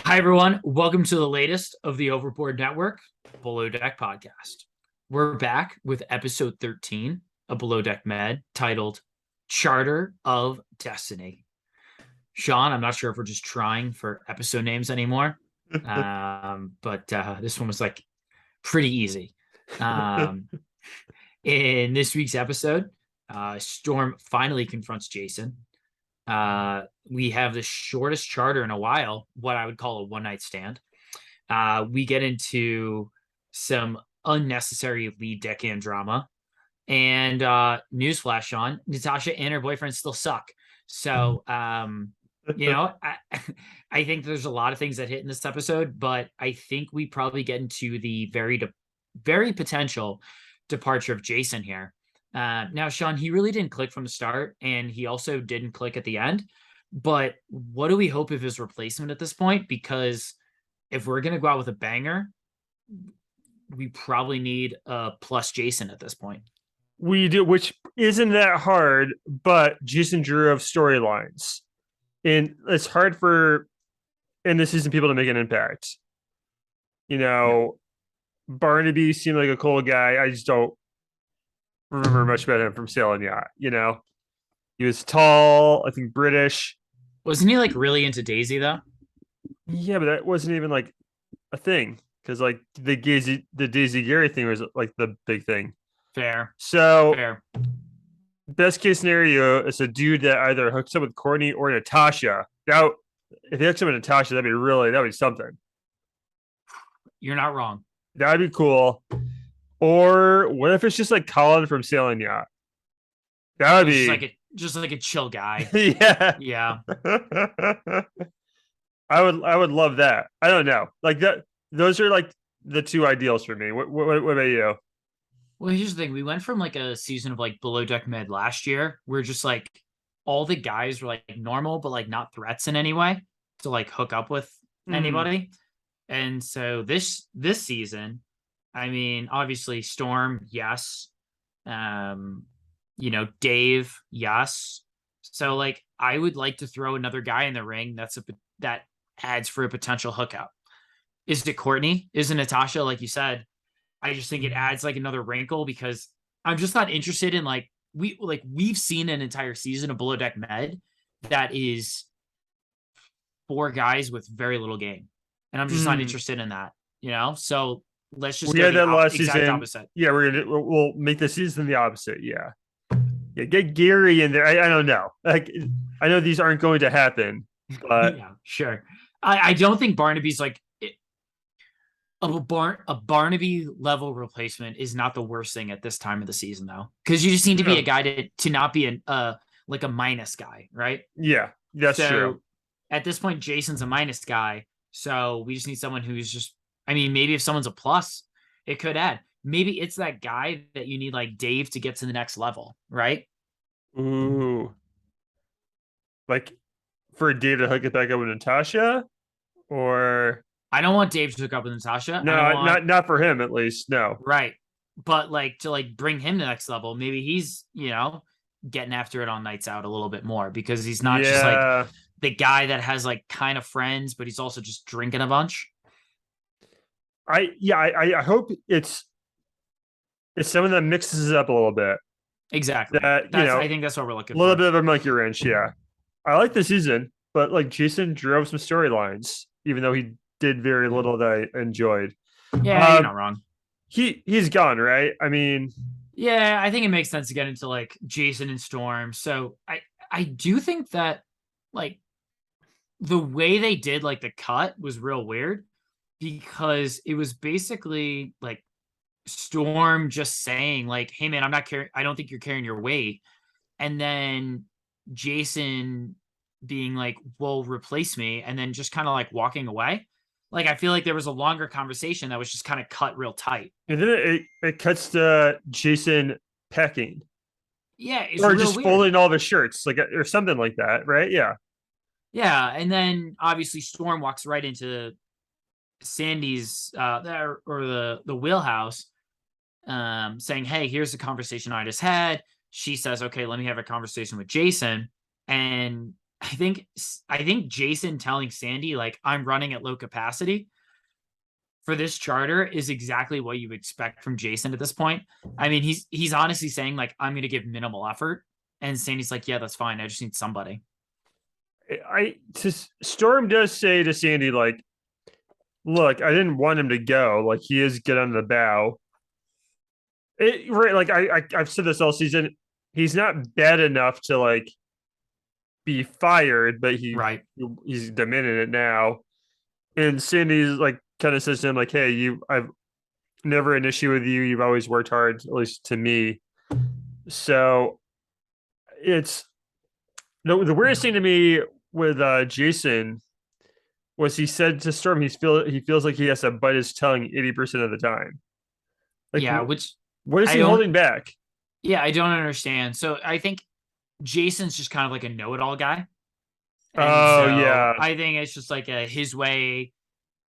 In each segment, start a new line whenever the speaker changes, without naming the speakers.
Hi, everyone. Welcome to the latest of the Overboard Network Below Deck podcast. We're back with episode 13 of Below Deck Med titled Charter of Destiny. Sean, I'm not sure if we're just trying for episode names anymore, but this one was like pretty easy. In this week's episode, Storm finally confronts Jason. We have the shortest charter in a while, what I would call a one night stand. We get into some unnecessary lead deckhand drama. And newsflash, Sean, Natasha and her boyfriend still suck. So, I think there's a lot of things that hit in this episode, but I think we probably get into the very potential departure of Jason here. Now, Sean, he really didn't click from the start, and he also didn't click at the end. But what do we hope of his replacement at this point? Because if we're going to go out with a banger, we probably need a plus Jason at this point.
We do, which isn't that hard, but Jason Drew of storylines. And it's hard for in this season people to make an impact. Barnaby seemed like a cool guy. I just don't remember much about him from Sailing Yacht. He was tall, I think British.
Wasn't he like really into Daisy though?
Yeah, but that wasn't even like a thing because like the Daisy Gary thing was like the big thing.
Fair.
So
Fair.
Best case scenario is a dude that either hooks up with Courtney or Natasha. Now, if he hooks up with Natasha, that'd be something.
You're not wrong.
That'd be cool. Or what if it's just like Colin from Sailing Yacht? That would be
just like a chill guy.
Yeah.
Yeah.
I would love that. I don't know. Like that those are like the two ideals for me. What about you?
Well, here's the thing. We went from like a season of like Below Deck Med last year where just like all the guys were like normal, but like not threats in any way to like hook up with anybody. And so this season, I mean, obviously Storm, yes. Dave, yes. So like I would like to throw another guy in the ring that adds for a potential hookup. Is it Courtney? Is it Natasha? Like you said, I just think it adds like another wrinkle because I'm just not interested in we've seen an entire season of Below Deck Med that is four guys with very little game. And I'm just not interested in that, So let's just
go that last
exact
season.
opposite.
Yeah, we'll make the season the opposite. Yeah. Yeah, get Gary in there. I don't know. Like I know these aren't going to happen, but
yeah, sure. I don't think Barnaby's like a Barnaby level replacement is not the worst thing at this time of the season though, because you just need to be a guy to not be like a minus guy, right?
Yeah, that's true.
At this point, Jason's a minus guy, so we just need someone who's just. I mean, maybe if someone's a plus, it could add. Maybe it's that guy that you need like Dave to get to the next level, right?
Ooh, like for Dave to hook it back up with Natasha, or
I don't want Dave to hook up with Natasha.
No, not for him at least. No,
right. But like to like bring him to the next level, maybe he's getting after it on nights out a little bit more because he's not just like the guy that has like kind of friends, but he's also just drinking a bunch.
I hope it's someone that mixes it up a little bit.
Exactly. I think that's what we're looking for.
A little bit of a monkey wrench, yeah. I like the season, but like Jason drove some storylines, even though he did very little that I enjoyed.
Yeah, you're not wrong.
He's gone, right? I mean,
yeah, I think it makes sense to get into like Jason and Storm. So I do think that like the way they did like the cut was real weird because it was basically like Storm just saying like, "Hey man, I don't think you're carrying your weight," and then Jason being like, "Well, replace me," and then just kind of like walking away. Like I feel like there was a longer conversation that was just kind of cut real tight.
And then it cuts to Jason packing.
Yeah,
or just weird. Folding all the shirts, like or something like that, right? Yeah.
Yeah, and then obviously Storm walks right into Sandy's or the wheelhouse, saying, "Hey, here's the conversation I just had." She says, "Okay, let me have a conversation with Jason," and I think Jason telling Sandy like I'm running at low capacity for this charter is exactly what you expect from Jason at this point. I mean, he's honestly saying like I'm going to give minimal effort, and Sandy's like, yeah, that's fine. I just need somebody.
Storm does say to Sandy like, "Look, I didn't want him to go. Like he is good on the bow." Right, like I've said this all season. He's not bad enough to like be fired, but
Right.
he's demanding it now. And Sandy's like kind of says to him like, "Hey, I've never an issue with you. You've always worked hard, at least to me." So it's the weirdest thing to me with Jason was he said to Storm he feels like he has to bite his tongue 80% of the time. Like
Yeah, which
what is
I
he
don't.
holding back?
Yeah, I don't understand. So I think Jason's just kind of like a know-it-all guy, and
Oh
so
yeah.
I think it's just like his way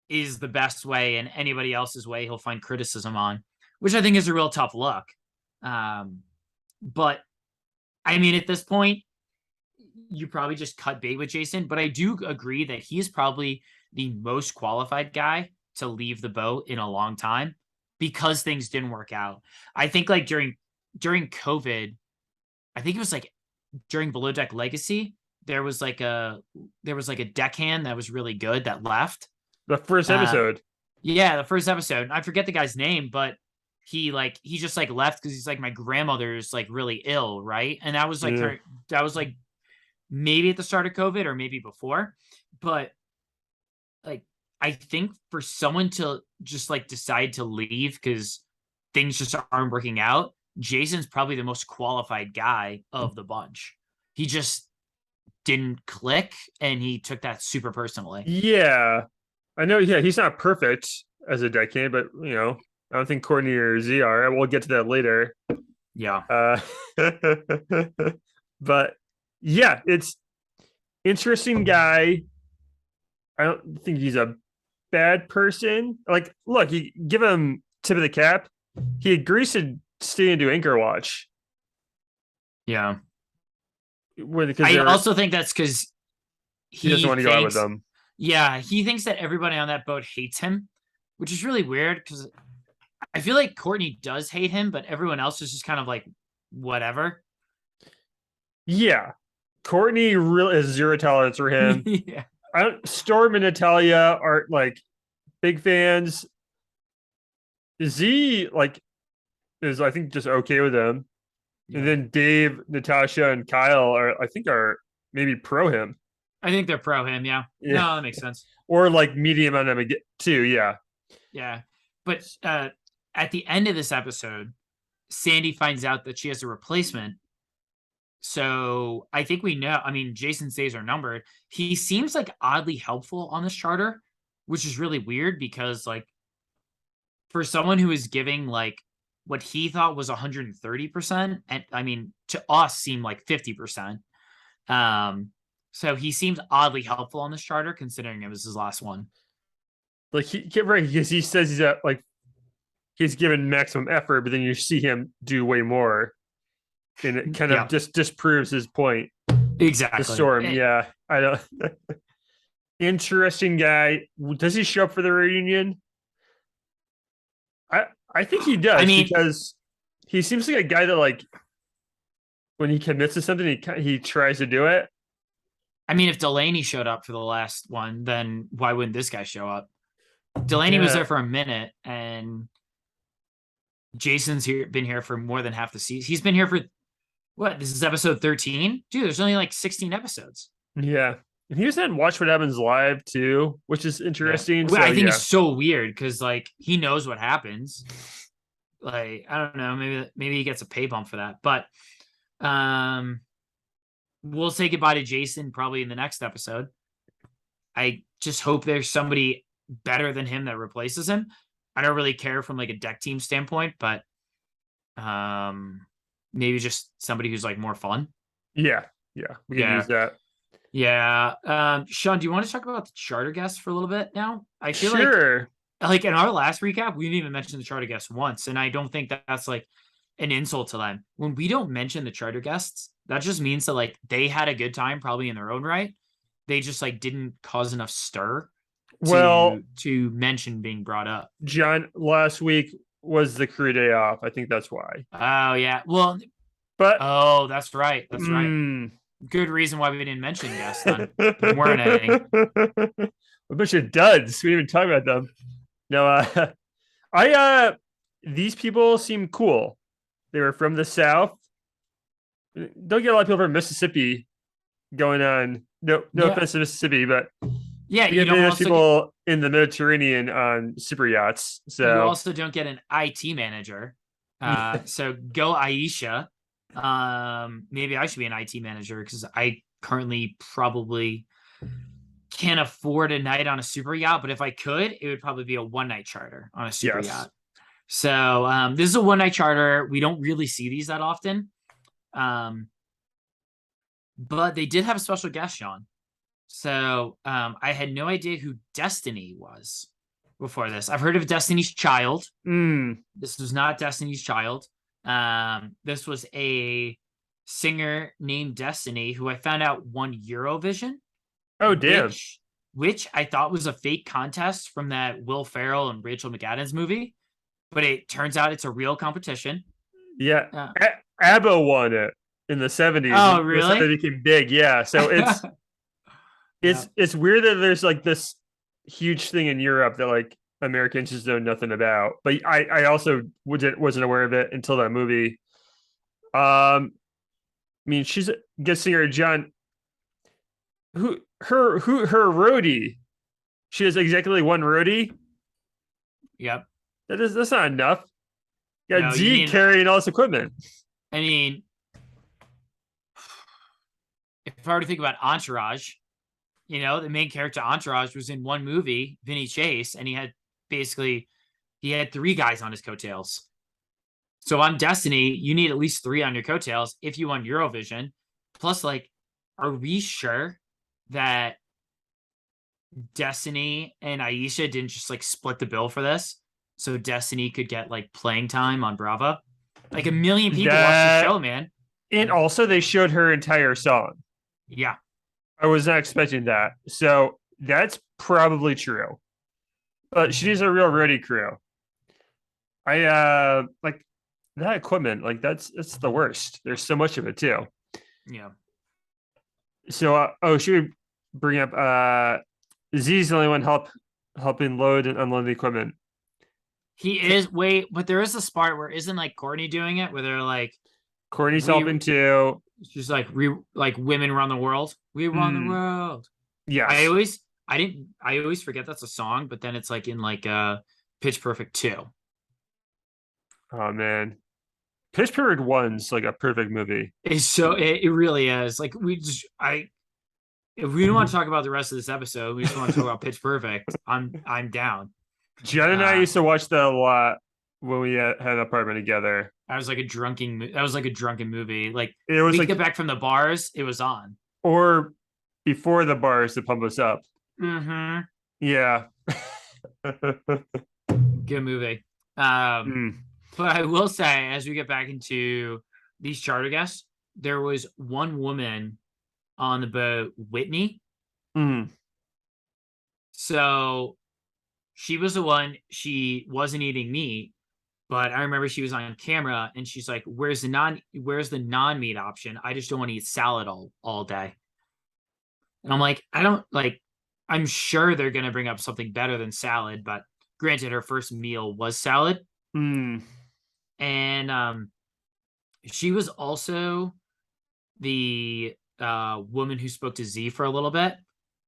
is the best way, and anybody else's way he'll find criticism on, which I think is a real tough look. Um, but I mean, at this point, you probably just cut bait with Jason. But I do agree that he's probably the most qualified guy to leave the boat in a long time because things didn't work out. I think like during COVID, I think it was like during Below Deck Legacy, there was like a deckhand that was really good that left.
The first
Uh,
episode.
yeah, the first episode. I forget the guy's name, but he just like left because he's like my grandmother's like really ill, right? And that was like
Yeah.
her. That was like maybe at the start of COVID or maybe before, but like I think for someone to just like decide to leave because things just aren't working out, Jason's probably the most qualified guy of the bunch. He just didn't click and he took that super personally.
Yeah. I know, yeah, he's not perfect as a decade, but I don't think Courtney or Z are. We'll get to that later.
Yeah.
Uh but yeah, it's interesting guy. I don't think he's a bad person. Like, look, you give him tip of the cap. He agrees to stay and do Anchor Watch
Yeah.
because
I also think that's because
he doesn't
he
want to go out with
thinks,
them.
yeah, he thinks that everybody on that boat hates him, which is really weird because I feel like Courtney does hate him, but everyone else is just kind of like whatever.
Yeah, Courtney really has zero tolerance for him.
Yeah.
Storm and Natalia are like big fans. Z like is I think just okay with him,
Yeah.
and then Dave, Natasha, and Kyle are maybe pro him.
I think they're pro him. Yeah.
Yeah,
No, that makes sense.
or like medium on him too. Yeah,
Yeah. But at the end of this episode, Sandy finds out that she has a replacement. So I think we know. I mean, Jason's days are numbered. He seems like oddly helpful on this charter, which is really weird because, like, for someone who is giving like what he thought was 130%, and I mean, to us seemed like 50%. So he seems oddly helpful on this charter considering it was his last one.
like right because he says he's at like he's given maximum effort, but then you see him do way more, and it kind of just disproves his point.
Exactly.
The Storm, yeah, I don't. Interesting guy. Does he show up for the reunion? I think he does. I mean, because he seems like a guy that like when he commits to something, he tries to do it.
I mean, if Delaney showed up for the last one, then why wouldn't this guy show up? Delaney was there for a minute, and Jason's been here for more than half the season. He's been here for what? This is episode 13? Dude, there's only like 16 episodes.
Yeah. And he was in Watch What Happens Live too, which is interesting.
Yeah. So, I think it's so weird because like he knows what happens. Like, I don't know, maybe he gets a pay bump for that. But we'll say goodbye to Jason probably in the next episode. I just hope there's somebody better than him that replaces him. I don't really care from like a deck team standpoint, but maybe just somebody who's like more fun.
Yeah, we can use that.
Yeah. Sean, do you want to talk about the charter guests for a little bit now? I feel like in our last recap, we didn't even mention the charter guests once, and I don't think that's like an insult to them. When we don't mention the charter guests, that just means that like they had a good time probably in their own right. They just like didn't cause enough stir
Well,
to mention being brought up.
John, last week was the crew day off. I think that's why.
Oh yeah. Well,
But
oh, that's right. That's right.
mm,
Good reason why we didn't mention guests then. There weren't any.
a bunch of duds. We didn't even talk about them. No, I these people seem cool. They were from the South. Don't get a lot of people from Mississippi going on. No
Yeah.
offense to Mississippi, but
Yeah,
you
you
get
don't
famous
also
people in the Mediterranean on super yachts.
you
So
also don't get an IT manager. So go Aisha. Maybe I should be an IT manager because I currently probably can't afford a night on a super yacht, but if I could, it would probably be a one night charter on a super
yes.
yacht. So this is a one night charter. We don't really see these that often. But they did have a special guest, Sean. So I had no idea who Destiny was before this. I've heard of Destiny's Child. This was not Destiny's Child. This was a singer named Destiny who I found out won Eurovision.
Oh damn.
Which I thought was a fake contest from that Will Ferrell and Rachel McAdams movie, but it turns out it's a real competition.
Yeah, ABBA won it in the 70s.
Oh, really?
They became big. Yeah, so it's weird that there's like this huge thing in Europe that like Americans just know nothing about. But I also wasn't aware of it until that movie. I mean, she's a good singer, John. Her roadie. She has exactly one roadie.
Yep.
That's not enough. You got
No,
Z carrying all this equipment.
I mean, if I were to think about Entourage, you know, the main character Entourage was in one movie, Vinny Chase, and he had three guys on his coattails. So on Destiny, you need at least three on your coattails if you won Eurovision. Plus, like, are we sure that Destiny and Aisha didn't just like split the bill for this so Destiny could get like playing time on Bravo? Like 1 million people watch the show, man.
And also they showed her entire song.
Yeah.
I was not expecting that. So that's probably true. But she's a real roadie crew. I like that equipment, like that's the worst. There's so much of it too.
Yeah.
So should we bring up Z's the only one helping load and unload the equipment.
He is but there is a part where isn't like Courtney doing it where they're like
Courtney's helping too.
She's like women run the world. We run the world.
Yeah.
I always forget that's a song, but then it's like in like Pitch Perfect 2.
Oh man. Pitch Perfect 1's like a perfect movie.
It really is. Like if we don't want to talk about the rest of this episode, we just want to talk about Pitch Perfect. I'm down.
Jen and I used to watch that a lot when we had an apartment together.
That was like a drunken movie. Like
it was
get back from the bars, it was on.
Or before the bars to pump us up.
Mm-hmm.
Yeah.
Good movie. But I will say, as we get back into these charter guests, there was one woman on the boat, Whitney. So she was the one, she wasn't eating meat, but I remember she was on camera and she's like, where's the non-meat option? I just don't want to eat salad all day. And I'm like, I'm sure they're going to bring up something better than salad, but granted, her first meal was salad. And she was also the woman who spoke to Z for a little bit.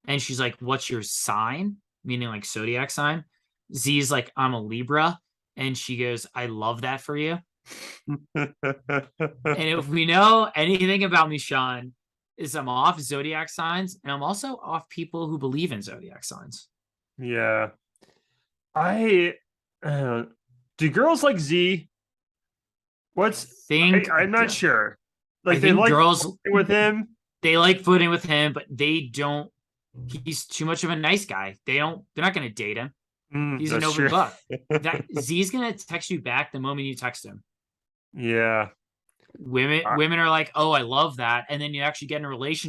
And she's like, what's your sign? Meaning like zodiac sign. Z's like, I'm a Libra. And she goes, I love that for you. And if we know anything about me, Sean, is I'm off zodiac signs. And I'm also off people who believe in zodiac signs.
Yeah. Do girls like Z? I'm not sure. Like they like girls with him.
They like footing with him, but they don't. He's too much of a nice guy. They're not going to date him. He's an open book. Z's going to text you back the moment you text him.
Yeah.
women
I-
women are like, oh, I love that, and then you actually get in a relationship